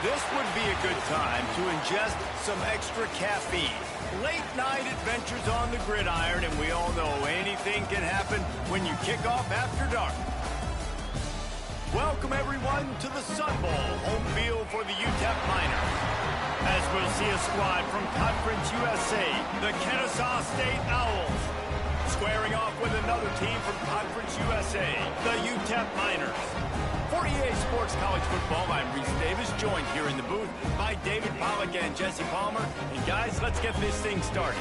This would be a good time to ingest some extra caffeine. Late night adventures on the gridiron, and we all know anything can happen when you kick off after dark. Welcome everyone to the Sun Bowl, home field for the UTEP Miners. As we'll see a squad from Conference USA, the Kennesaw State Owls, squaring off with another team from Conference USA, the UTEP Miners. For EA Sports College Football, I'm Reese Davis, joined here in the booth by David Pollack and Jesse Palmer. And guys, let's get this thing started.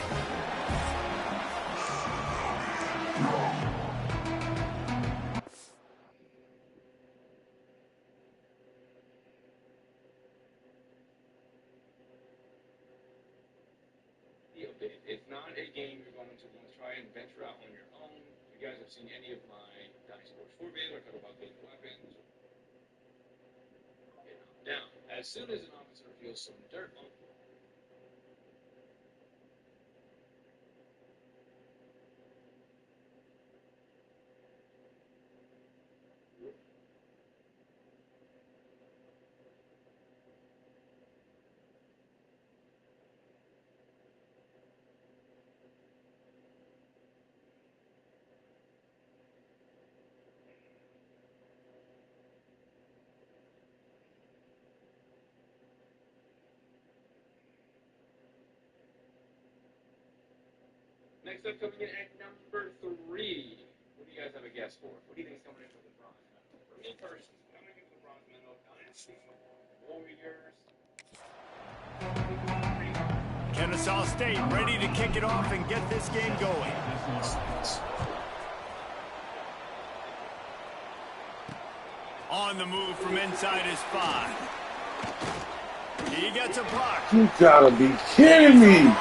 It's not a game you're going to want to try and venture out on your own. If you guys have seen any of my Dice Sports 4 videos, I talk about big weapons. Down. As soon as an officer feels some dirt on Next up, coming in at number 3. What do you guys have a guess for? What do you think is coming in for the bronze medal? For me personally, coming in for the bronze medal, Dynasty Warriors. Kennesaw State ready to kick it off and get this game going. On the move from inside his 5. He gets a block. You gotta be kidding me.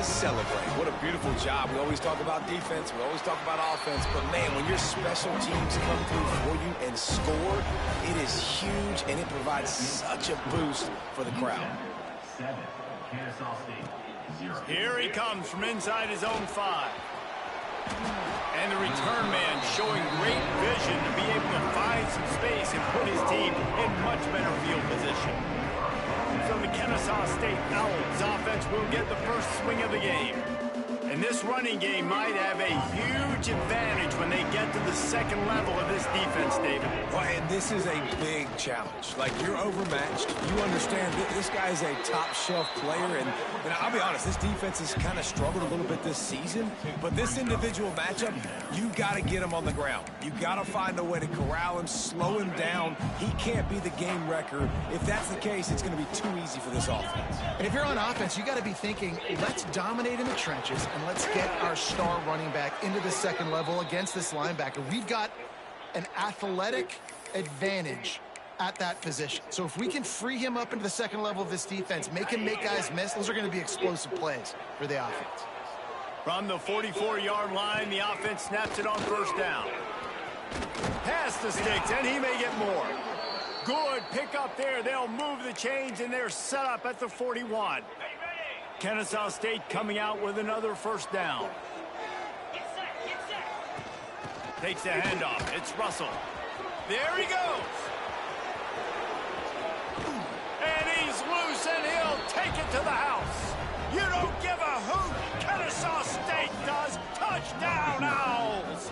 Celebrate. What a beautiful job. We always talk about defense. We always talk about offense. But, man, when your special teams come through for you and score, it is huge, and it provides such a boost for the crowd. Here he comes from inside his own 5. And the return man showing great vision to be able to find some space and put his team in much better field position. So the Kennesaw State Owls offense will get the first swing of the game. And this running game might have a huge advantage when they get to the second level of this defense, David. Well, and this is a big challenge. Like, you're overmatched. You understand that this guy is a top-shelf player. And I'll be honest, this defense has kind of struggled a little bit this season. But this individual matchup, you got to get him on the ground. You got to find a way to corral him, slow him down. He can't be the game wrecker. If that's the case, it's going to be too easy for this offense. And if you're on offense, you got to be thinking, let's dominate in the trenches and let's get our star running back into the second level against this linebacker. We've got an athletic advantage at that position. So if we can free him up into the second level of this defense, make him make guys miss, those are going to be explosive plays for the offense. From the 44-yard line, the offense snaps it on first down. Pass the sticks, and he may get more. Good pick up there. They'll move the chains, and they're set up at the 41. Kennesaw State coming out with another first down. Takes the handoff. It's Russell. There he goes. And he's loose, and he'll take it to the house. You don't give a hoot. Kennesaw State does. Touchdown, Owls.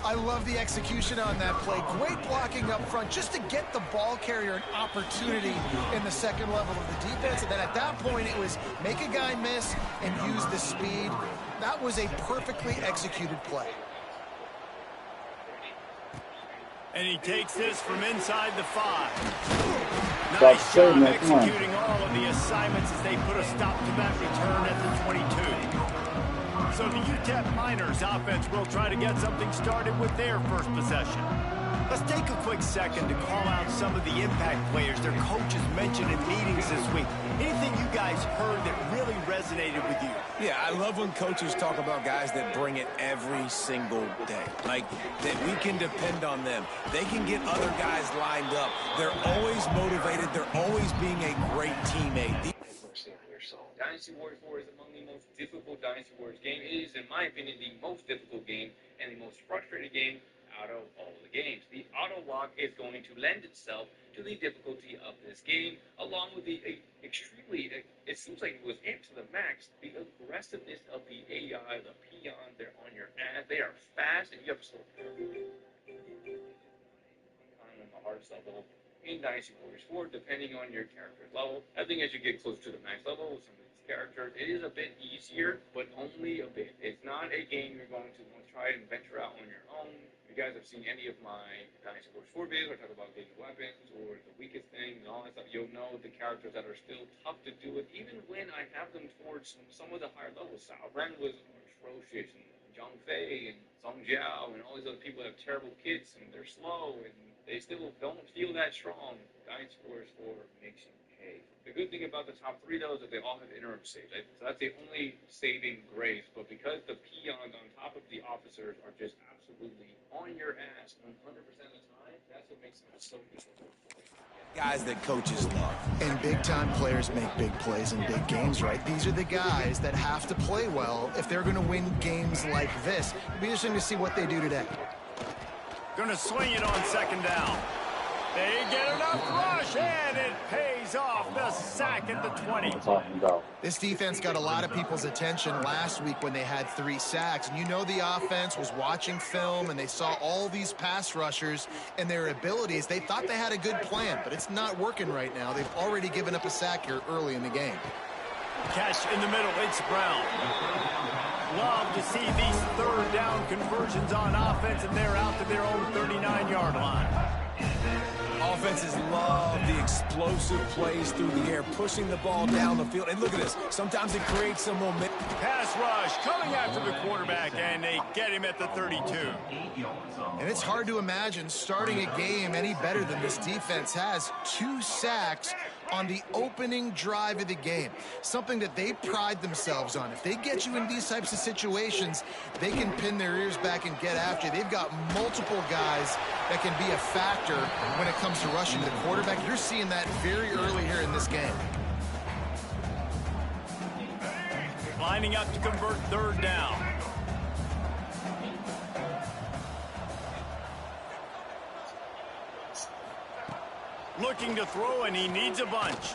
I love the execution on that play. Great blocking up front just to get the ball carrier an opportunity in the second level of the defense. And then at that point, it was make a guy miss and use the speed. That was a perfectly executed play. And he takes this from inside the 5. Nice job executing all of the assignments as they put a stop to that return at the 22. So the UTEP Miners offense will try to get something started with their first possession. Let's take a quick second to call out some of the impact players their coaches mentioned in meetings this week. Anything you guys heard that really resonated with you? Yeah, I love when coaches talk about guys that bring it every single day. Like, that we can depend on them. They can get other guys lined up. They're always motivated. They're always being a great teammate. Dynasty Warriors 4 is among the most difficult Dynasty Warriors game. It is, in my opinion, the most difficult game and the most frustrating game out of all of the games. The auto lock is going to lend itself to the difficulty of this game, along with the extremely, it seems like it was amped to the max, the aggressiveness of the AI, the peons, they're on your ass, they are fast, and you have to slow down on the hardest level in Dynasty Warriors 4, depending on your character's level. I think as you get close to the max level with some of these characters, it is a bit easier, but only a bit. It's not a game you're going to want to try and venture out on your own. If you guys have seen any of my Dynasty Warriors 4 videos, where I talk about getting weapons or the weakest thing and all that stuff, you'll know the characters that are still tough to do it, even when I have them towards some of the higher levels. Sao Ren was atrocious, and Zhang Fei and Song Jiao and all these other people have terrible kits, and they're slow, and they still don't feel that strong. Dynasty Warriors 4 makes you pay. The good thing about the top 3, though, is that they all have interim saves. So that's the only saving grace. But because the peons on top of the officers are just absolutely on your ass 100% of the time, that's what makes them so difficult. Guys that coaches love. And big-time players make big plays in big games, right? These are the guys that have to play well if they're going to win games like this. It'll be interesting to see what they do today. Gonna swing it on second down. They get enough rush, and it pays off. The sack at the 20. This defense got a lot of people's attention last week when they had 3 sacks. And you know the offense was watching film, and they saw all these pass rushers and their abilities. They thought they had a good plan, but it's not working right now. They've already given up a sack here early in the game. Catch in the middle. It's Brown. Love to see these third down conversions on offense, and they're out to their own 39-yard line. Offenses love the explosive plays through the air, pushing the ball down the field. And look at this. Sometimes it creates some momentum. Pass rush coming after the quarterback, and they get him at the 32. And it's hard to imagine starting a game any better than this defense has. 2 sacks on the opening drive of the game, something that they pride themselves on. If they get you in these types of situations, they can pin their ears back and get after you. They've got multiple guys that can be a factor when it comes to rushing the quarterback. You're seeing that very early here in this game. Lining up to convert third down. Looking to throw, and he needs a bunch.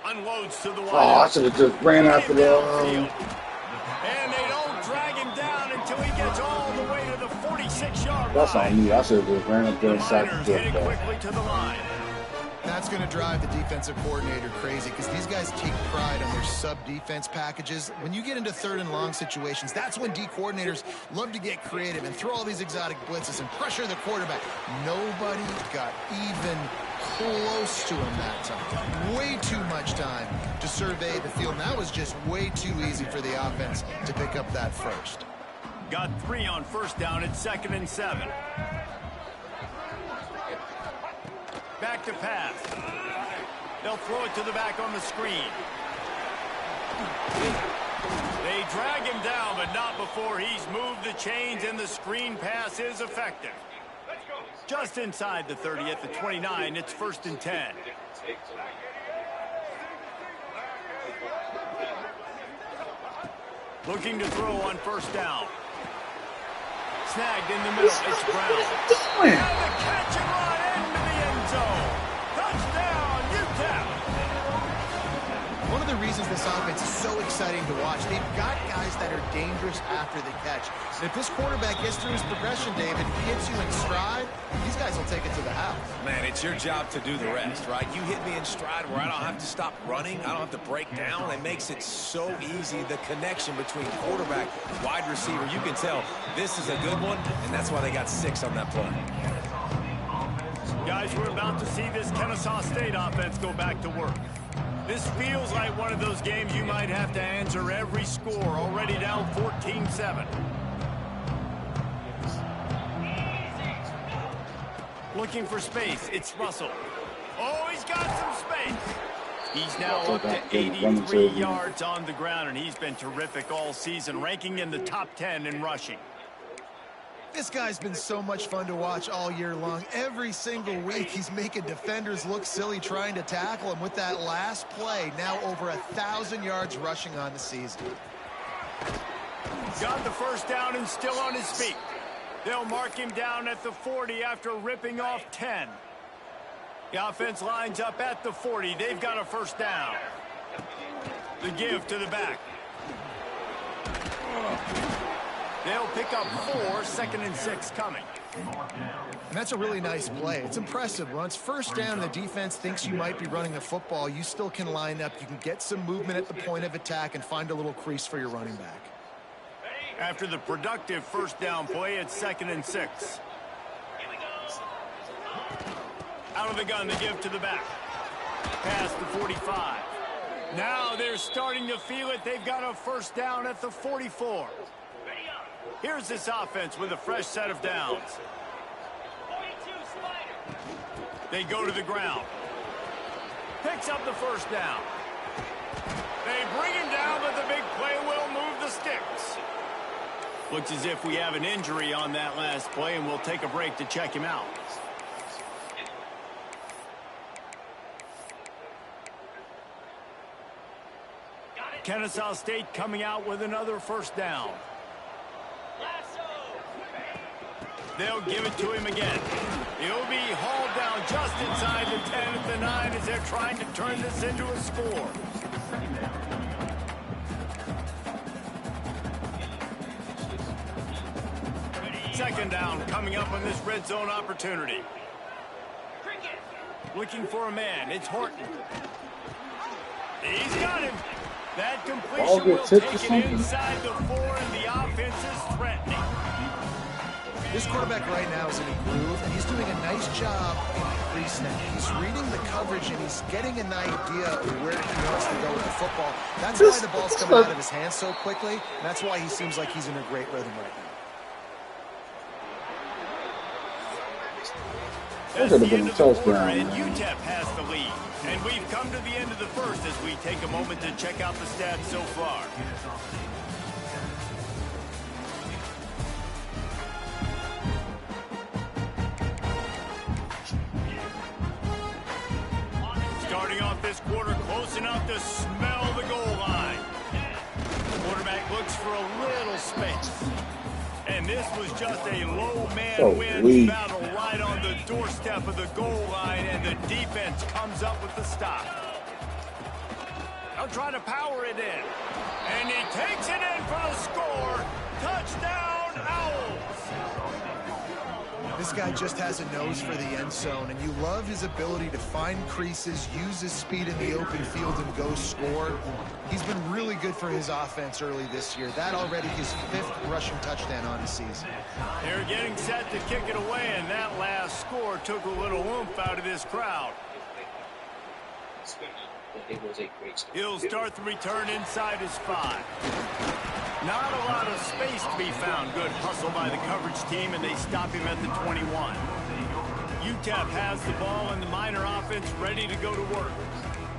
Unloads to the wide. Oh, I should have just ran after the... And they don't drag him down until he gets all the way to the 46-yard line. That's on me. I should have just ran up there and sacked the getting quickly to the line. That's going to drive the defensive coordinator crazy because these guys take pride on their sub-defense packages. When you get into third and long situations, that's when D coordinators love to get creative and throw all these exotic blitzes and pressure the quarterback. Nobody got even close to him that time. Way too much time to survey the field. And that was just way too easy for the offense to pick up that first. Got 3 on first down at 2nd and 7. Back to pass. They'll throw it to the back on the screen. They drag him down, but not before he's moved the chains, and the screen pass is effective. Just inside the 30 at the 29, it's 1st and 10. Looking to throw on first down. Snagged in the middle, it's Brown. And the catch and run into the end zone. Touchdown, Utah. One of the reasons this offense is so exciting to watch, they've got guys that are dangerous after the catch. And if this quarterback gets through his progression, David, hits you in stride, these guys will take it to the house. Man, it's your job to do the rest, right? You hit me in stride where I don't have to stop running. I don't have to break down. It makes it so easy, the connection between quarterback, wide receiver. You can tell this is a good one, and that's why they got 6 on that play. Guys, we're about to see this Kennesaw State offense go back to work. This feels like one of those games you might have to answer every score, already down 14-7. Looking for space. It's Russell. Oh, he's got some space. He's now up to 83 yards on the ground, and he's been terrific all season, ranking in the top 10 in rushing. This guy's been so much fun to watch all year long. Every single week, he's making defenders look silly trying to tackle him. With that last play, now over 1,000 yards rushing on the season. Got the first down and still on his feet. They'll mark him down at the 40 after ripping off 10. The offense lines up at the 40. They've got a first down. The give to the back. They'll pick up 4, 2nd and 6 coming. And that's a really nice play. It's impressive. Once first down, the defense thinks you might be running the football. You still can line up. You can get some movement at the point of attack and find a little crease for your running back. After the productive first down play, it's 2nd and 6. Out of the gun, the give to the back. Past the 45. Now they're starting to feel it. They've got a first down at the 44. Here's this offense with a fresh set of downs. They go to the ground. Picks up the first down. They bring him down, but the big play will move the sticks. Looks as if we have an injury on that last play, and we'll take a break to check him out. Kennesaw State coming out with another first down. They'll give it to him again. He'll be hauled down just inside the 10 at the 9 as they're trying to turn this into a score. Second down coming up on this red zone opportunity. Looking for a man. It's Horton. He's got him. That completion will take it inside the 4, and the offense is threatening. This quarterback right now is in a groove, and he's doing a nice job in pre-snap. He's reading the coverage, and he's getting an idea of where he wants to go with the football. That's why the ball's coming out of his hands so quickly, and that's why he seems like he's in a great rhythm right now. That should have been a touchdown. And UTEP has the lead. And we've come to the end of the first as we take a moment to check out the stats so far. Starting off this quarter close enough to smell the goal line. The quarterback looks for a little space. And this was just a low-man win battle right on the doorstep of the goal line, and the defense comes up with the stop. They'll try to power it in. And he takes it in for the score. Touchdown, Owls! This guy just has a nose for the end zone, and you love his ability to find creases, use his speed in the open field, and go score. He's been really good for his offense early this year. That already his 5th rushing touchdown on the season. They're getting set to kick it away, and that last score took a little oomph out of this crowd. He'll start the return inside his 5. Not a lot of space to be found. Good hustle by the coverage team, and they stop him at the 21. UTEP has the ball, and the Miner offense ready to go to work.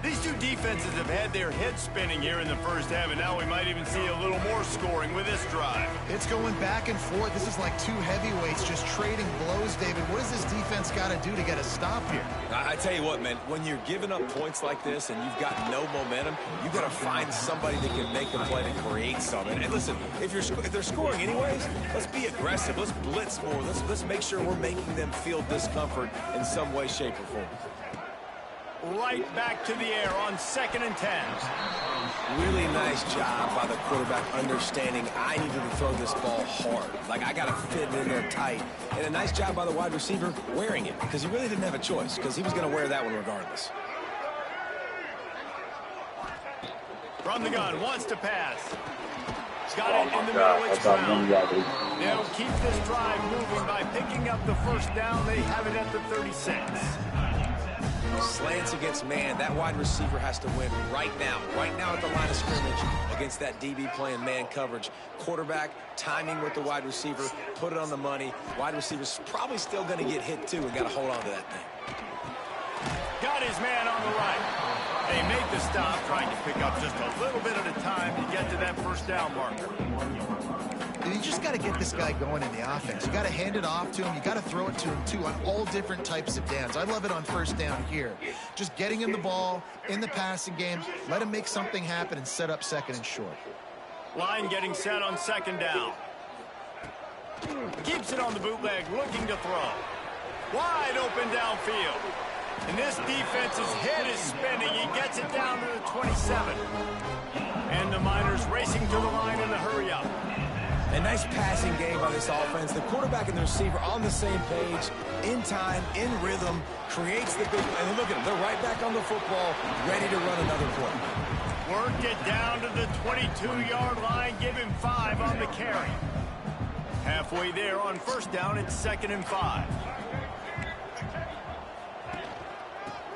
These two defenses have had their heads spinning here in the first half, and now we might even see a little more scoring with this drive. It's going back and forth. This is like two heavyweights just trading blows, David. What does this defense got to do to get a stop here? I tell you what, man, when you're giving up points like this and you've got no momentum, you've got to find somebody that can make a play to create something. And listen, if they're scoring anyways, let's be aggressive. Let's blitz more. Let's make sure we're making them feel discomfort in some way, shape, or form. Right back to the air on 2nd and 10. Really nice job by the quarterback understanding I needed to throw this ball hard. Like, I got to fit it in there tight. And a nice job by the wide receiver wearing it, because he really didn't have a choice, because he was going to wear that one regardless. From the gun, wants to pass. Got it in the middle, it's ground. They'll keep this drive moving by picking up the first down. They have it at the 36. Slants against man. That wide receiver has to win right now at the line of scrimmage against that DB playing man coverage. Quarterback, timing with the wide receiver, put it on the money. Wide receiver's probably still going to get hit too and got to hold on to that thing. Got his man on the right. They make the stop, trying to pick up just a little bit at a time to get to that first down marker. You just got to get this guy going in the offense. You got to hand it off to him. You got to throw it to him, too, on all different types of downs. I love it on first down here. Just getting him the ball in the passing game. Let him make something happen and set up second and short. Line getting set on second down. Keeps it on the bootleg, looking to throw. Wide open downfield. And this defense's head is spinning. He gets it down to the 27. And the Miners racing to the line in a hurry up. A nice passing game by this offense. The quarterback and the receiver on the same page, in time, in rhythm, creates the big... And look at them. They're right back on the football, ready to run another play. Work it down to the 22-yard line. Give him 5 on the carry. Halfway there on first down, it's 2nd and 5.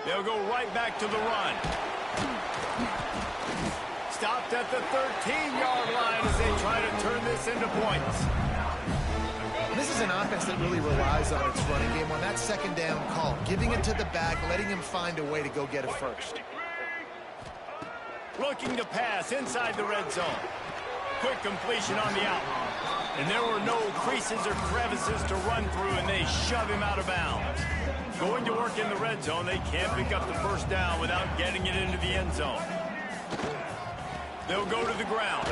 They'll go right back to the run. Stopped at the 13-yard line as they try to turn this into points. This is an offense that really relies on its running game on that second down call, giving it to the back, letting him find a way to go get it first. Looking to pass inside the red zone. Quick completion on the out. And there were no creases or crevices to run through, and they shove him out of bounds. Going to work in the red zone, they can't pick up the first down without getting it into the end zone. They'll go to the ground.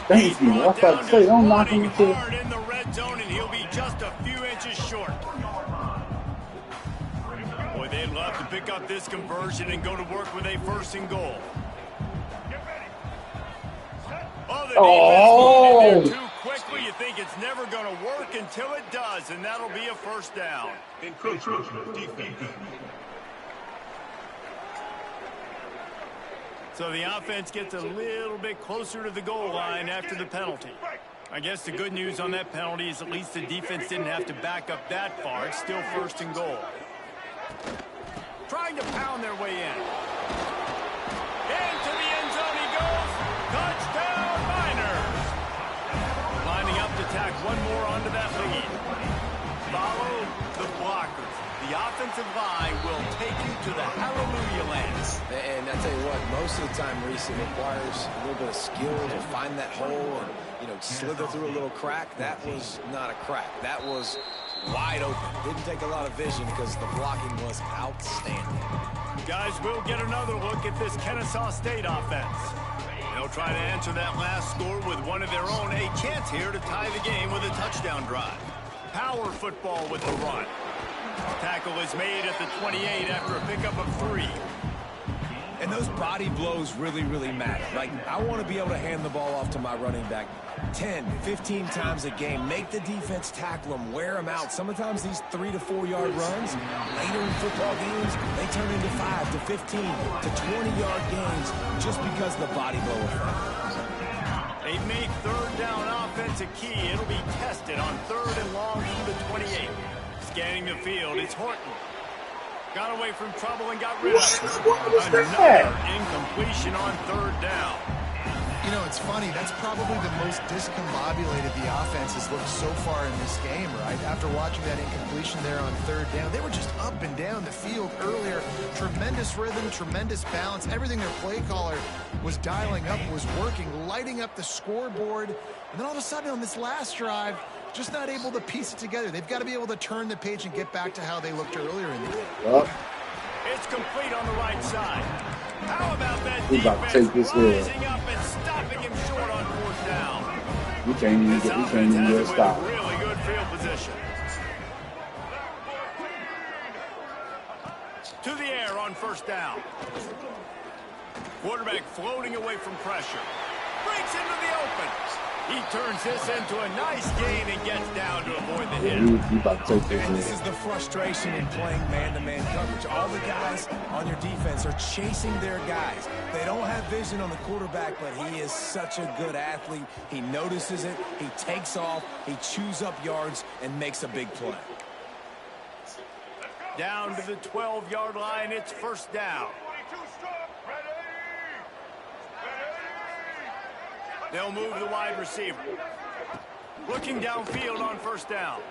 Thank you. I was about to say, don't knock him to hard in the red zone, and he'll be just a few inches short. Boy, they'd love to pick up this conversion and go to work with a 1st and goal. Oh, the defense moved in there too quickly. You think it's never going to work until it does, and that'll be a first down. So the offense gets a little bit closer to the goal line after the penalty. I guess the good news on that penalty is at least the defense didn't have to back up that far. It's still 1st and goal. Trying to pound their way in. Into the end zone he goes. Touchdown, Miners. Lining up to tack one more onto that lead. Follow the blockers. The offensive line will take you to the hallelujah land. And I tell you what, most of the time, Reese, it requires a little bit of skill to find that hole and, slither through a little crack. That was not a crack. That was wide open. Didn't take a lot of vision because the blocking was outstanding. Guys, we'll get another look at this Kennesaw State offense. They'll try to answer that last score with one of their own. A chance here to tie the game with a touchdown drive. Power football with the run. Tackle is made at the 28 after a pickup of 3. And those body blows really, really matter. Like, I want to be able to hand the ball off to my running back 10, 15 times a game. Make the defense tackle them, wear them out. Sometimes these 3 to 4 yard runs, later in football games, they turn into 5 to 15 to 20-yard games just because of the body blow effect. They make third down offense a key. It'll be tested on 3rd and long from the 28. Scanning the field, it's Horton. Got away from trouble and got rid of it. Another incompletion on 3rd down. It's funny. That's probably the most discombobulated the offense has looked so far in this game, right? After watching that incompletion there on 3rd down, they were just up and down the field earlier. Tremendous rhythm, tremendous balance. Everything their play caller was dialing up was working, lighting up the scoreboard. And then all of a sudden on this last drive, just not able to piece it together. They've got to be able to turn the page and get back to how they looked earlier in the game. It's complete on the right side. How about that He's about to take this rising up and stopping him short on 4th down? You can't even get a stop. Really good field position. To the air on 1st down. Quarterback floating away from pressure. Breaks into the open. He turns this into a nice gain and gets down to avoid the hit. You about to take And this this is the frustration in playing man-to-man coverage. All the guys on your defense are chasing their guys. They don't have vision on the quarterback, but he is such a good athlete. He notices it, he takes off, he chews up yards, and makes a big play. Down to the 12-yard line, it's first down. They'll move the wide receiver. Looking downfield on first down.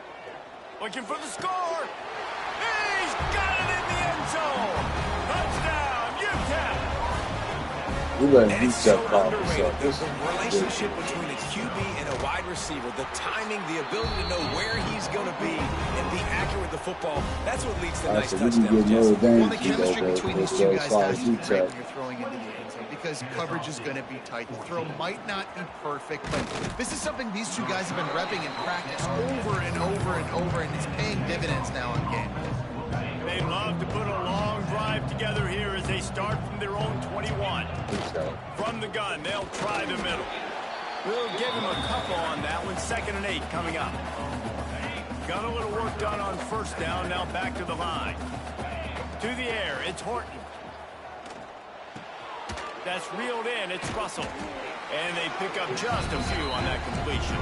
Looking for the score. He's got it in the end zone. Touchdown, UTEP. And it's so underrated, the relationship between a QB and a wide receiver, the timing, the ability to know where he's going to be and be accurate with the football, that's what leads to nice touchdowns. Well, the chemistry between these two guys has to be great when you're throwing into the end zone because coverage is going to be tight. The throw might not be perfect, but this is something these two guys have been repping in practice over and over and over, and it's paying dividends now in game. They love to put a long drive together here as they start from their own 21. From the gun, they'll try the middle. We'll give him a couple on that one. 2nd and 8 coming up. Got a little work done on first down. Now back to the line. To the air, it's Horton. That's reeled in, it's Russell. And they pick up just a few on that completion.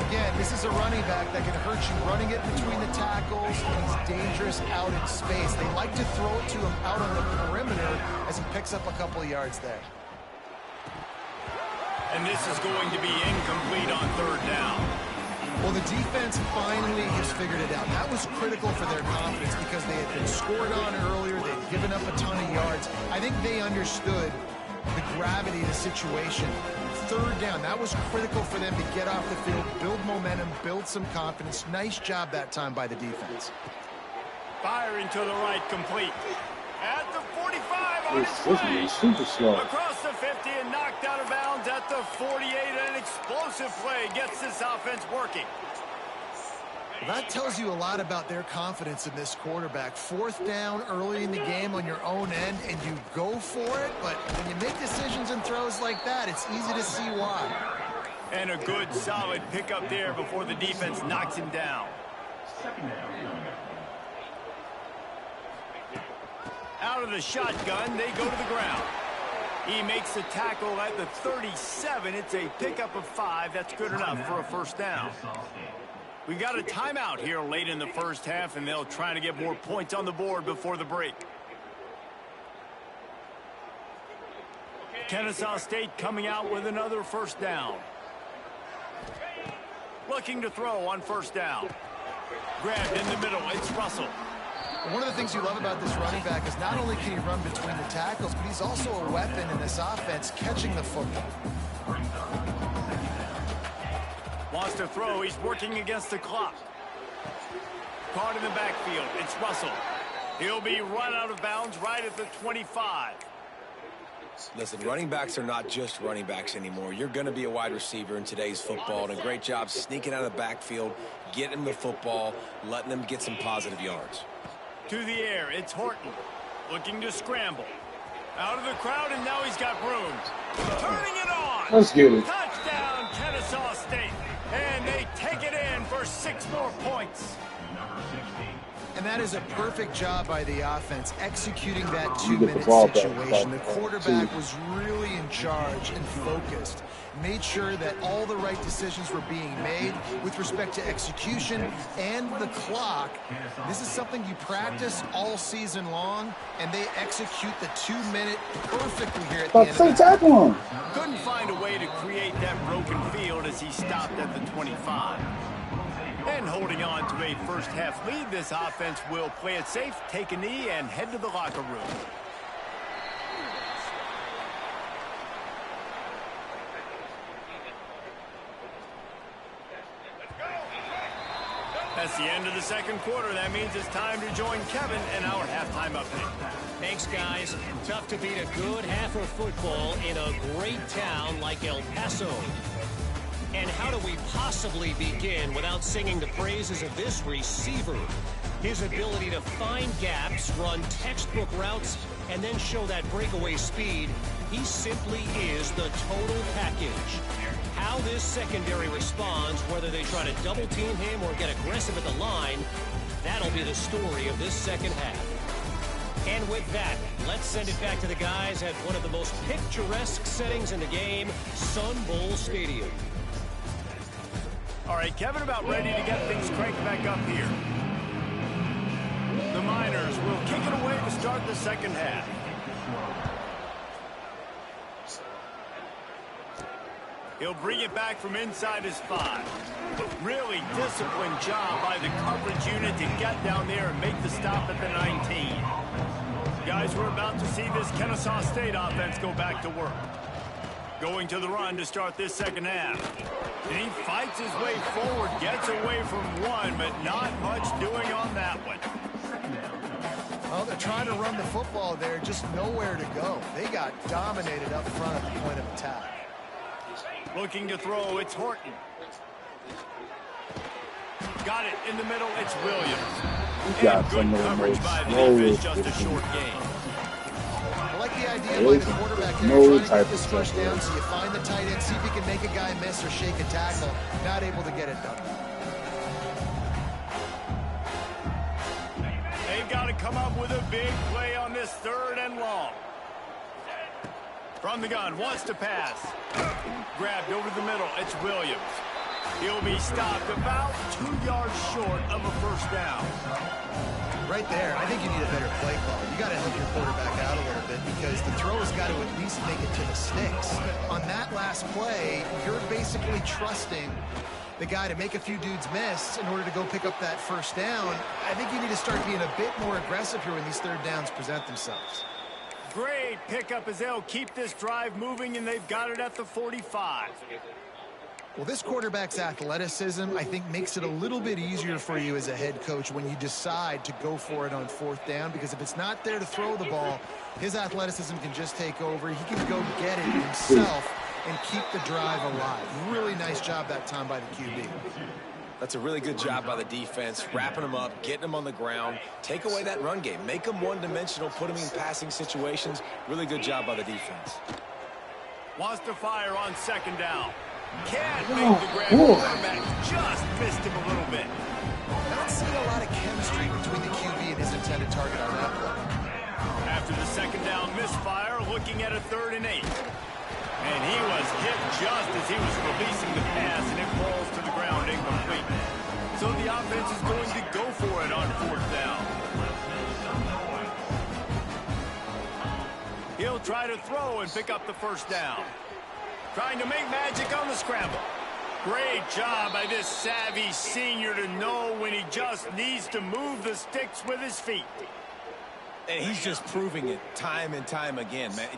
Again, this is a running back that can hurt you running it between the tackles, and he's dangerous out in space. They like to throw it to him out on the perimeter as he picks up a couple of yards there. And this is going to be incomplete on 3rd down. Well, the defense finally has figured it out. That was critical for their confidence because they had been scored on earlier. They'd given up a ton of yards. I think they understood the gravity of the situation. 3rd down, that was critical for them to get off the field, build momentum, build some confidence. Nice job that time by the defense. Firing to the right, complete. At the 45 on its This way. is super slow. Across the 50 and knocked out of bounds at the 48. An explosive play gets this offense working. That tells you a lot about their confidence in this quarterback. 4th down early in the game on your own end, and you go for it, but when you make decisions and throws like that, it's easy to see why. And a good, solid pickup there before the defense knocks him down. Out of the shotgun, they go to the ground. He makes the tackle at the 37. It's a pickup of 5. That's good enough for a first down. We got a timeout here late in the first half, and they'll try to get more points on the board before the break. Kennesaw State coming out with another first down. Looking to throw on first down. Grabbed in the middle, it's Russell. One of the things you love about this running back is not only can he run between the tackles, but he's also a weapon in this offense catching the football. Wants to throw. He's working against the clock. Caught in the backfield. It's Russell. He'll be run out of bounds right at the 25. Listen, running backs are not just running backs anymore. You're going to be a wide receiver in today's football, and a great job sneaking out of the backfield, getting them the football, letting them get some positive yards. To the air, it's Horton. Looking to scramble. Out of the crowd, and now he's got room. Turning it on. Let's get it. Touchdown, Kennesaw State. And they take it in for 6 more points. And that is a perfect job by the offense, executing that 2-minute situation. The quarterback was really in charge and focused. Made sure that all the right decisions were being made with respect to execution and the clock. This is something you practice all season long, and they execute the 2-minute perfectly here at the end of the tackle him. Couldn't find a way to create that broken field as he stopped at the 25. And holding on to a first-half lead, this offense will play it safe, take a knee, and head to the locker room. That's the end of the second quarter. That means it's time to join Kevin in our halftime update. Thanks, guys. Tough to beat a good half of football in a great town like El Paso. And how do we possibly begin without singing the praises of this receiver? His ability to find gaps, run textbook routes, and then show that breakaway speed. He simply is the total package. How this secondary responds, whether they try to double team him or get aggressive at the line, that'll be the story of this second half. And with that, let's send it back to the guys at one of the most picturesque settings in the game, Sun Bowl Stadium. All right, Kevin, about ready to get things cranked back up here. start the second half. He'll bring it back from inside his 5. Really disciplined job by the coverage unit to get down there and make the stop at the 19. Guys, we're about to see this Kennesaw State offense go back to work. Going to the run to start this second half. And he fights his way forward, gets away from one, but not much doing on that one. Well, they're trying to run the football there, just nowhere to go. They got dominated up front at the point of attack. Looking to throw, it's Horton. Got it in the middle, it's Williams. And good coverage by the defense, just a short game. I like the idea by the quarterback there, trying to get this first down, so you find the tight end, see if you can make a guy miss or shake a tackle. Not able to get it done. They've got to come up with a big play on this 3rd and long. From the gun, wants to pass. Grabbed over the middle, it's Williams. He'll be stopped about 2 yards short of a first down. Right there, I think you need a better play call. You got to help your quarterback out a little bit because the throw has got to at least make it to the sticks. On that last play, you're basically trusting the guy to make a few dudes miss in order to go pick up that first down. I think you need to start being a bit more aggressive here when these 3rd downs present themselves. Great pickup as they'll keep this drive moving, and they've got it at the 45. Well, this quarterback's athleticism, I think, makes it a little bit easier for you as a head coach when you decide to go for it on 4th down, because if it's not there to throw the ball, his athleticism can just take over. He can go get it himself and keep the drive alive. Really nice job that time by the QB. That's a really good job by the defense, wrapping them up, getting them on the ground, take away that run game, make them one-dimensional, put them in passing situations. Really good job by the defense. Wants to fire on 2nd down. Can't make the grab. Quarterback just missed him a little bit. Not seeing a lot of chemistry between the QB and his intended target on that play. After the 2nd down misfire, looking at a 3rd and 8. And he was hit just as he was releasing the pass, and it falls to the ground incomplete. So the offense is going to go for it on 4th down. He'll try to throw and pick up the first down. Trying to make magic on the scramble. Great job by this savvy senior to know when he just needs to move the sticks with his feet. And he's just proving it time and time again, man.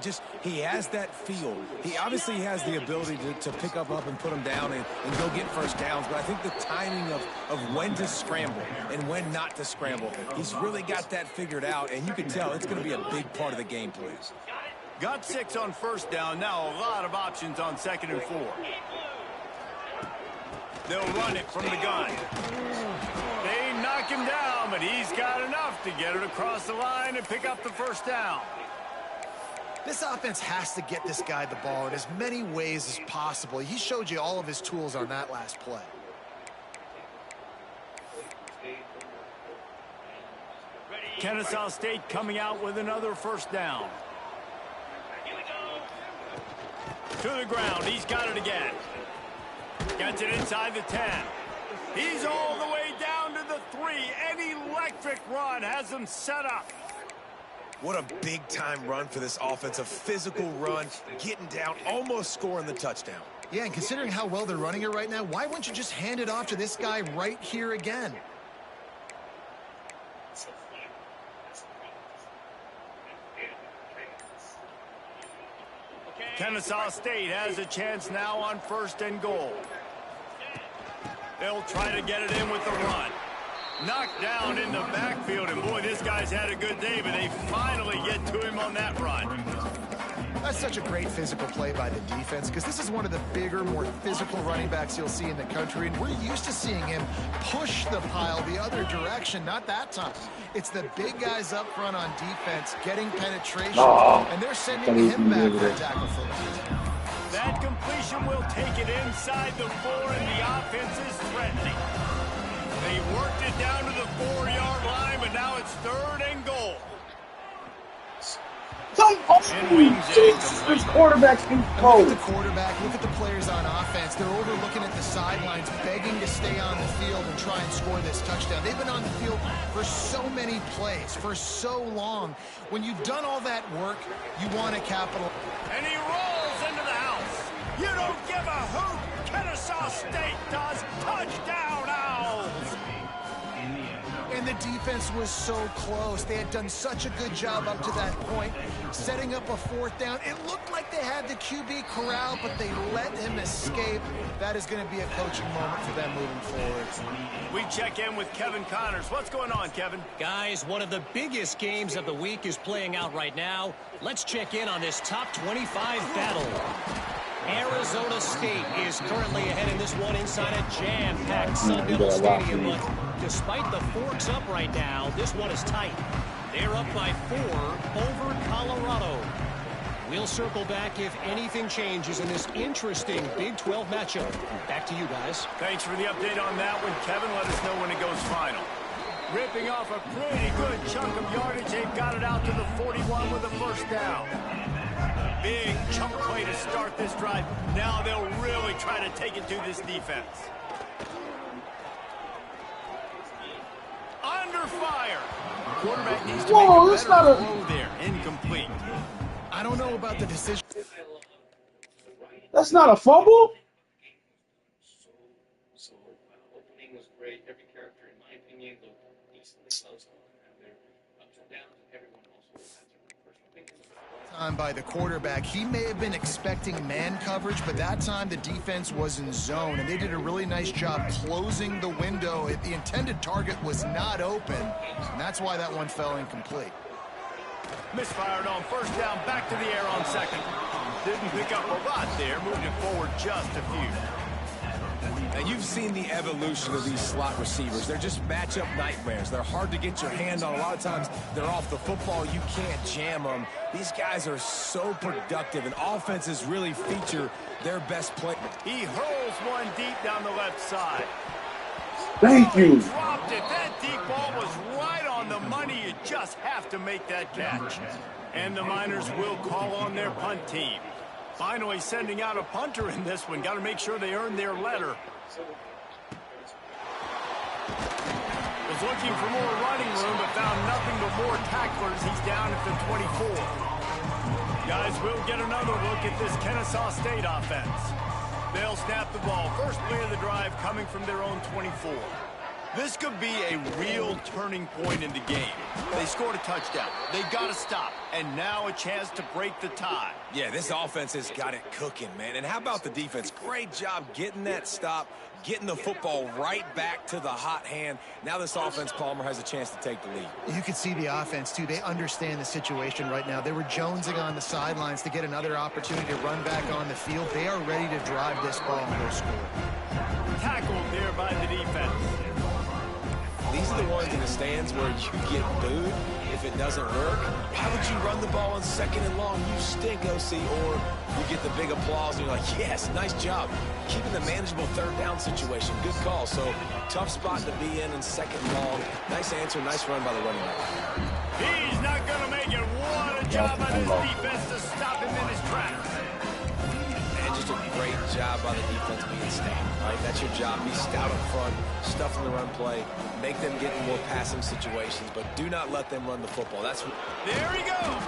He has that feel. He obviously has the ability to pick up and put them down and go get first downs. But I think the timing of when to scramble and when not to scramble, he's really got that figured out. And you can tell it's going to be a big part of the game plan. Got 6 on 1st down. Now a lot of options on 2nd and 4. They'll run it from the gun. They knock him down, but he's got enough to get it across the line and pick up the first down. This offense has to get this guy the ball in as many ways as possible. He showed you all of his tools on that last play. Kennesaw State coming out with another first down. To the ground, he's got it again. Gets it inside the 10. He's all the way down to the 3. An electric run has him set up. What a big-time run for this offense. A physical run, getting down, almost scoring the touchdown. Yeah, and considering how well they're running it right now, why wouldn't you just hand it off to this guy right here again? Kennesaw State has a chance now on 1st and goal. They'll try to get it in with the run. Knocked down in the backfield, and boy, this guy's had a good day, but they finally get to him on that run. That's such a great physical play by the defense because this is one of the bigger, more physical running backs you'll see in the country, and we're used to seeing him push the pile the other direction. Not that time. It's the big guys up front on defense getting penetration, and they're sending him back for a tackle for them. That completion will take it inside the 4, and the offense is threatening. They worked it down to the 4-yard line, but now it's 3rd and goal. Jesus, this quarterback's too Look at cold. the quarterback, look at the players on offense. They're overlooking at the sidelines, begging to stay on the field and try and score this touchdown. They've been on the field for so many plays, for so long. When you've done all that work, you want a capital. And he rolls into the house. You don't give a hoot. Kennesaw State does. Touchdown, Owls. And the defense was so close. They had done such a good job up to that point, setting up a fourth down. It looked like they had the QB corralled, but they let him escape. That is going to be a coaching moment for them moving forward. We check in with Kevin Connors. What's going on, Kevin? Guys, one of the biggest games of the week is playing out right now. Let's check in on this top 25 battle. Arizona State is currently ahead in this one inside a jam-packed Sun Devil Stadium, but despite the forks up right now, this one is tight. They're up by 4 over Colorado. We'll circle back if anything changes in this interesting Big 12 matchup. Back to you guys. Thanks for the update on that one, Kevin. Let us know when it goes final. Ripping off a pretty good chunk of yardage. They've got it out to the 41 with a first down. Big chunk play to start this drive. Now they'll really try to take it to this defense. Under fire. Quarterback needs to make a better throw there. Incomplete. I don't know about the decision. That's not a fumble? So opening was great. Every character, in my opinion, looked decently close. And their ups and downs, and everyone also has their personal opinions. Time by the quarterback. He may have been expecting man coverage, but that time the defense was in zone, and they did a really nice job closing the window. The intended target was not open, and that's why that one fell incomplete. Misfired on first down, back to the air on second. Didn't pick up a lot there, moved it forward just a few. Now, you've seen the evolution of these slot receivers. They're just matchup nightmares. They're hard to get your hand on. A lot of times, they're off the football. You can't jam them. These guys are so productive, and offenses really feature their best play. He hurls one deep down the left side. Thank you. He dropped it. That deep ball was right on the money. You just have to make that catch. And the Miners will call on their punt team. Finally sending out a punter in this one. Got to make sure they earn their letter. Was looking for more running room, but found nothing but more tacklers. He's down at the 24. Guys, we'll get another look at this Kennesaw State offense. They'll snap the ball. First play of the drive coming from their own 24. This could be a real turning point in the game. They scored a touchdown. They got to stop. And now a chance to break the tie. Yeah, this offense has got it cooking, man. And how about the defense? Great job getting that stop, getting the football right back to the hot hand. Now this offense, Palmer, has a chance to take the lead. You can see the offense, too. They understand the situation right now. They were jonesing on the sidelines to get another opportunity to run back on the field. They are ready to drive this ball and go score. Tackled there by the defense. These are the ones in the stands where you get booed if it doesn't work. Why would you run the ball on second and long? You stink, OC. Or you get the big applause and you're like, yes, nice job. Keeping the manageable third down situation. Good call. So tough spot to be in second and long. Nice answer, nice run by the running back. He's not going to make it. What a job by this defense to stop him in his tracks. And just a great job by the defense being stout. Right? That's your job. Be stout up front, stuff in the run play, make them get in more passing situations, but do not let them run the football. That's what... There he goes.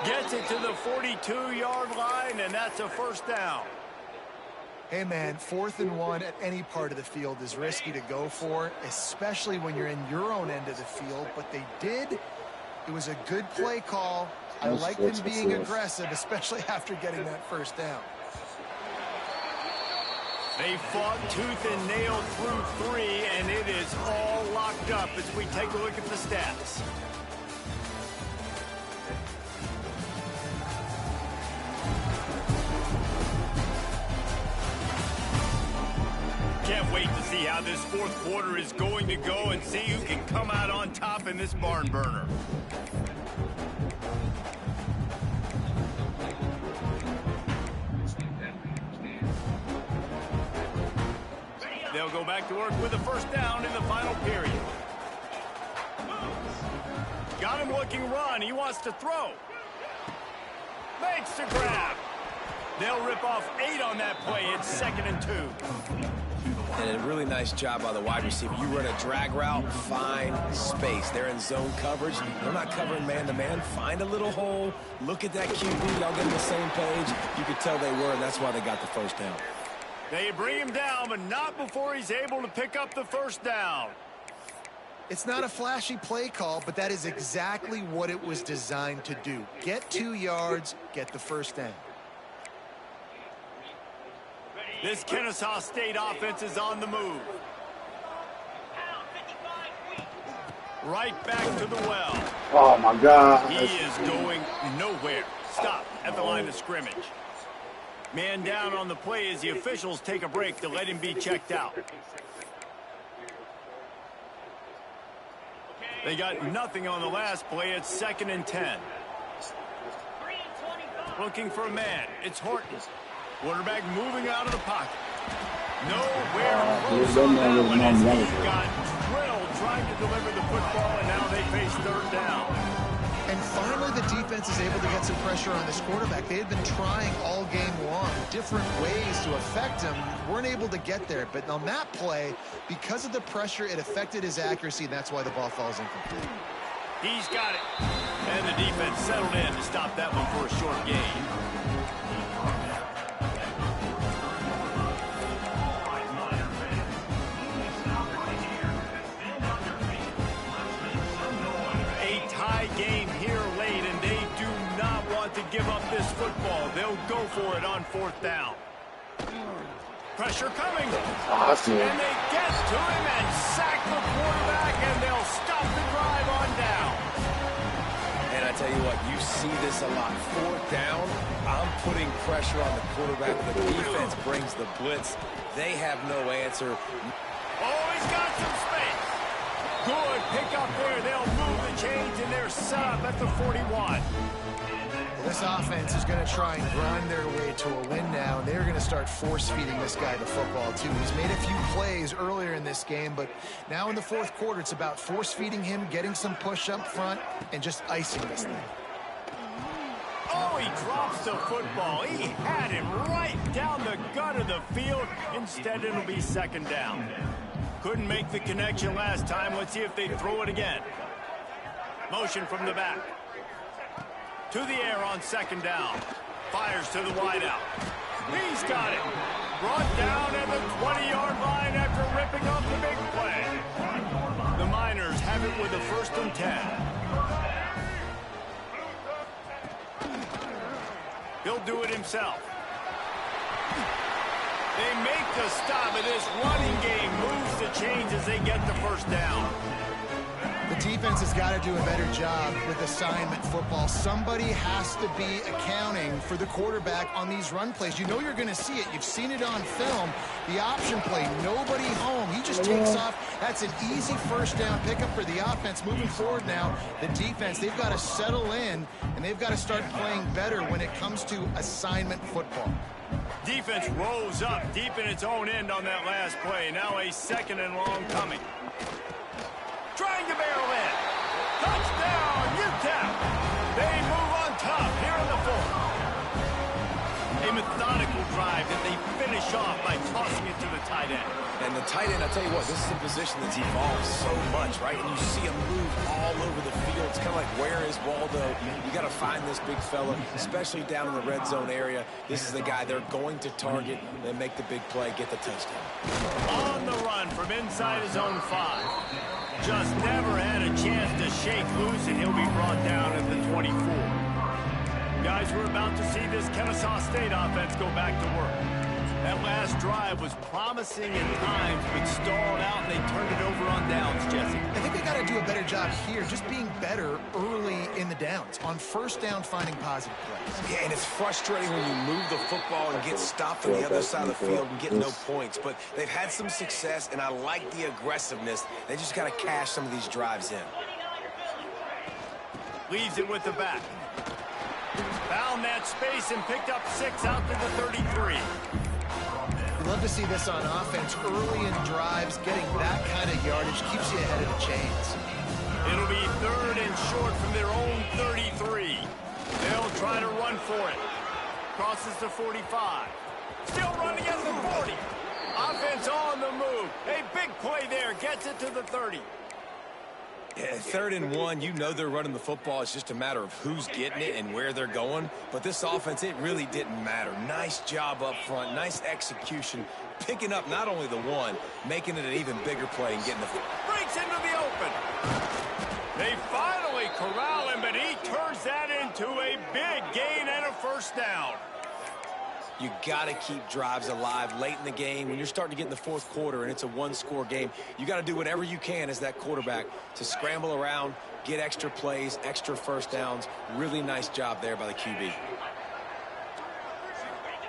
Gets it to the 42-yard line, and that's a first down. Hey, man, 4th and 1 at any part of the field is risky to go for, especially when you're in your own end of the field, but they did. It was a good play call. I like them being aggressive, especially after getting that first down. They fought tooth and nail through 3, and it is all locked up as we take a look at the stats. Can't wait to see how this fourth quarter is going to go and see who can come out on top in this barn burner. They'll go back to work with a first down in the final period. Got him looking run. He wants to throw. Makes the grab. They'll rip off 8 on that play. It's 2nd and 2. And a really nice job by the wide receiver. You run a drag route, find space. They're in zone coverage. They're not covering man-to-man. Find a little hole. Look at that QB. Y'all get on the same page. You could tell they were, and that's why they got the first down. They bring him down, but not before he's able to pick up the first down. It's not a flashy play call, but that is exactly what it was designed to do. Get 2 yards, get the first down. This Kennesaw State offense is on the move. Right back to the well. Oh, my God. He is going nowhere. Stop at the line of scrimmage. Man down on the play as the officials take a break to let him be checked out. They got nothing on the last play. It's 2nd and 10. Looking for a man. It's Horton. Quarterback moving out of the pocket. Nowhere close on that one as he got drilled trying to deliver the football, and now they face 3rd down. And finally, the defense is able to get some pressure on this quarterback. They had been trying all game long, different ways to affect him. Weren't able to get there. But on that play, because of the pressure, it affected his accuracy, and that's why the ball falls incomplete. He's got it. And the defense settled in to stop that one for a short gain. Game here late, and they do not want to give up this football. They'll go for it on 4th down. Pressure coming. Awesome. And they get to him and sack the quarterback, and they'll stop the drive on down. And I tell you what, you see this a lot. 4th down, I'm putting pressure on the quarterback. The defense brings the blitz. They have no answer. Oh, he's got some space. Good pick up there. They'll move the chains, and they're set up at the 41. This offense is going to try and grind their way to a win now. They're going to start force-feeding this guy the football, too. He's made a few plays earlier in this game, but now in the 4th quarter, it's about force-feeding him, getting some push up front, and just icing this thing. Oh, he drops the football. He had him right down the gut of the field. Instead, it'll be 2nd down. Couldn't make the connection last time. Let's see if they throw it again. Motion from the back. To the air on 2nd down. Fires to the wideout. He's got it. Brought down at the 20-yard line after ripping off the big play. The Miners have it with a 1st and 10. He'll do it himself. They make the stop of this running game. Moves the chains as they get the 1st down. The defense has got to do a better job with assignment football. Somebody has to be accounting for the quarterback on these run plays. You know you're going to see it. You've seen it on film. The option play, nobody home. He just takes off. That's an easy 1st down pickup for the offense. Moving forward now, the defense, they've got to settle in, and they've got to start playing better when it comes to assignment football. Defense rose up deep in its own end on that last play. Now a 2nd and long coming. Trying to barrel in. Touchdown, UTEP. They move on top here in the 4th. A methodical drive that they finish off by tossing it to the tight end. And the tight end, I'll tell you what, this is a position that's evolved so much, right? And you see him move all over the field. It's kind of like, where is Waldo? You got to find this big fella, especially down in the red zone area. This is the guy they're going to target. They make the big play, get the touchdown. On the run from inside his own 5. Just never had a chance to shake loose, and he'll be brought down at the 24. Guys, we're about to see this Kennesaw State offense go back to work. That last drive was promising at times, but stalled out, and they turned it over on downs, Jesse. I think they got to do a better job here, just being better early in the downs. On 1st down, finding positive plays. Yeah, and it's frustrating when you move the football and get stopped on the other side of the field and get no points. But they've had some success, and I like the aggressiveness. They just got to cash some of these drives in. Leaves it with the back. Found that space and picked up 6 out to the 33. Love to see this on offense. Early in drives, getting that kind of yardage keeps you ahead of the chains. It'll be 3rd and short from their own 33. They'll try to run for it. Crosses to 45. Still running at the 40. Offense on the move. A big play there. Gets it to the 30. Yeah, 3rd and 1, you know they're running the football. It's just a matter of who's getting it and where they're going. But this offense, it really didn't matter. Nice job up front, nice execution, picking up not only the one, making it an even bigger play and getting the... Breaks into the open. They finally corral him, but he turns that into a big gain and a first down. You got to keep drives alive late in the game. When you're starting to get in the 4th quarter and it's a one-score game, you got to do whatever you can as that quarterback to scramble around, get extra plays, extra first downs. Really nice job there by the QB.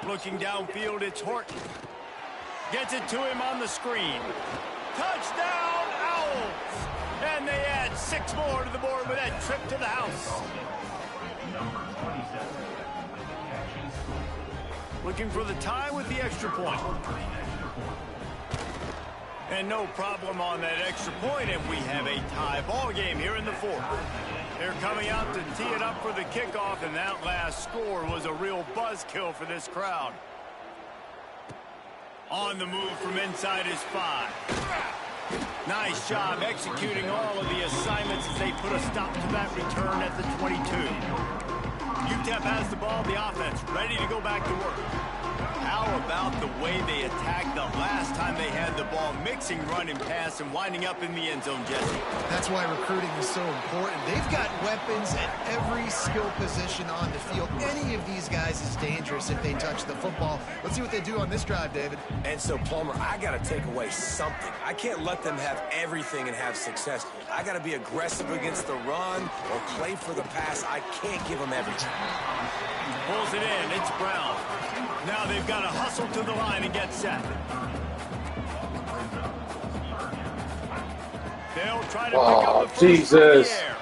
Looking downfield, it's Horton. Gets it to him on the screen. Touchdown, Owls! And they add 6 more to the board with that trip to the house. Looking for the tie with the extra point. And no problem on that extra point, and we have a tie ball game here in the 4th. They're coming out to tee it up for the kickoff, and that last score was a real buzzkill for this crowd. On the move from inside his 5. Nice job executing all of the assignments as they put a stop to that return at the 22. UTEP has the ball, the offense ready to go back to work. How about the way they attacked the last time they had the ball, mixing run and pass and winding up in the end zone, Jesse? That's why recruiting is so important. They've got weapons at every skill position on the field. Any of these guys is dangerous if they touch the football. Let's see what they do on this drive, David. And so, Palmer, I got to take away something. I can't let them have everything and have success. I got to be aggressive against the run or play for the pass. I can't give them everything. Pulls it in. It's Brown. Now they've got to hustle to the line and get set. They'll try to pick up the first Jesus. from the air.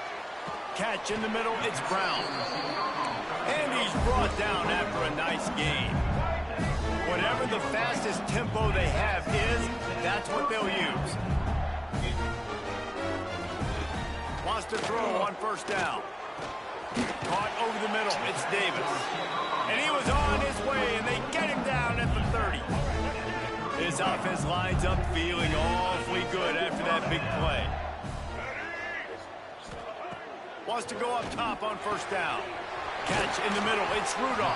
Catch in the middle. It's Brown. And he's brought down after a nice gain. Whatever the fastest tempo they have is, that's what they'll use. Wants to throw on first down. Caught over the middle. It's Davis. And he was on his way, and they get him down at the 30. This offense lines up feeling awfully good after that big play. Wants to go up top on first down. Catch in the middle. It's Rudolph.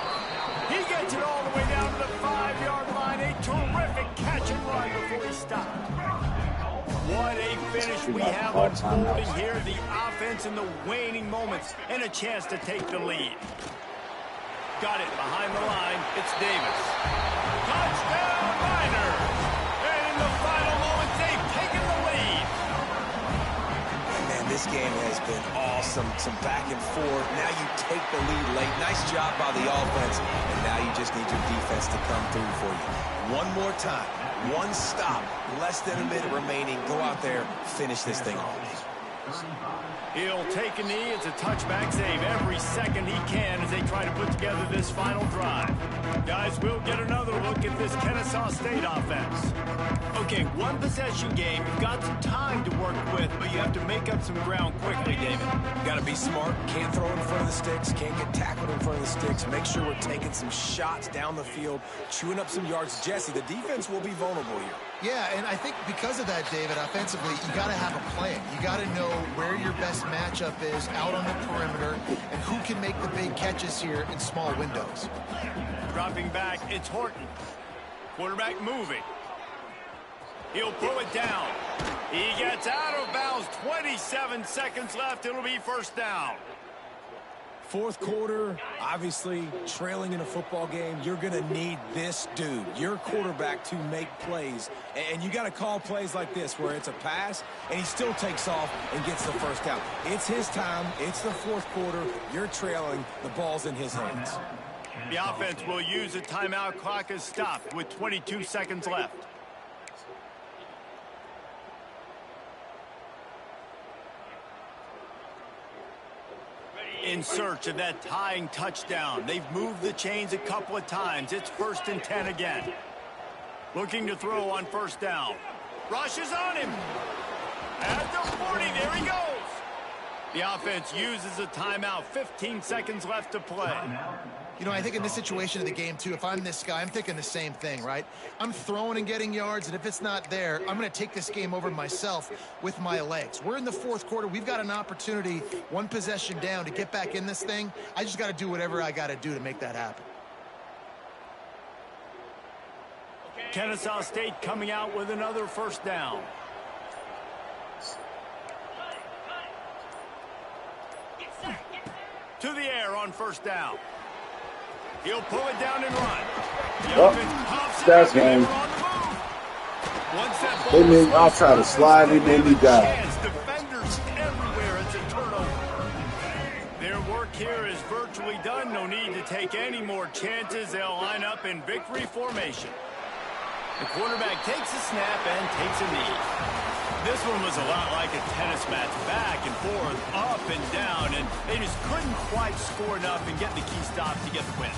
He gets it all the way down to the 5-yard line. A terrific catch and run before he stopped. What a finish we have unfolding here. The offense in the waning moments and a chance to take the lead. Got it behind the line. It's Davis. Touchdown, Niners! And in the final moments, they've taken the lead. Man, this game has been awesome. Some back and forth. Now you take the lead late. Nice job by the offense. And now you just need your defense to come through for you. One more time. One stop. Less than a minute remaining. Go out there. Finish this thing off. He'll take a knee. It's a touchback save every second he can as they try to put together this final drive. Guys, we'll get another look at this Kennesaw State offense. Okay, one possession game. You've got some time to work with, but you have to make up some ground quickly, David. Got to be smart. Can't throw in front of the sticks. Can't get tackled in front of the sticks. Make sure we're taking some shots down the field, chewing up some yards. Jesse, the defense will be vulnerable here. Yeah, and I think because of that, David, offensively, you got to have a plan. You got to know where your best matchup is out on the perimeter and who can make the big catches here in small windows. Dropping back, it's Horton. Quarterback moving. He'll pull it down. He gets out of bounds. 27 seconds left. It'll be first down. 4th quarter, obviously trailing in a football game, you're going to need this dude, your quarterback, to make plays. And you got to call plays like this where it's a pass and he still takes off and gets the first down. It's his time. It's the 4th quarter. You're trailing. The ball's in his hands. The offense will use a timeout. Clock is stopped with 22 seconds left. In search of that tying touchdown. They've moved the chains a couple of times. It's 1st and 10 again. Looking to throw on first down. Rush is on him. At the 40, there he goes. The offense uses a timeout. 15 seconds left to play. You know, I think in this situation of the game, too, if I'm this guy, I'm thinking the same thing, right? I'm throwing and getting yards, and if it's not there, I'm going to take this game over myself with my legs. We're in the fourth quarter. We've got an opportunity, one possession down, to get back in this thing. I just got to do whatever I got to do to make that happen. Kennesaw State coming out with another first down. To the air on first down. He'll pull it down and run. The offense pops it up, and they were on the move. Once that ball I'll try to slide. They made me die. Defenders everywhere. It's a turnover. Their work here is virtually done. No need to take any more chances. They'll line up in victory formation. The quarterback takes a snap and takes a knee. This one was a lot like a tennis match, back and forth, up and down, and they just couldn't quite score enough and get the key stop to get the win.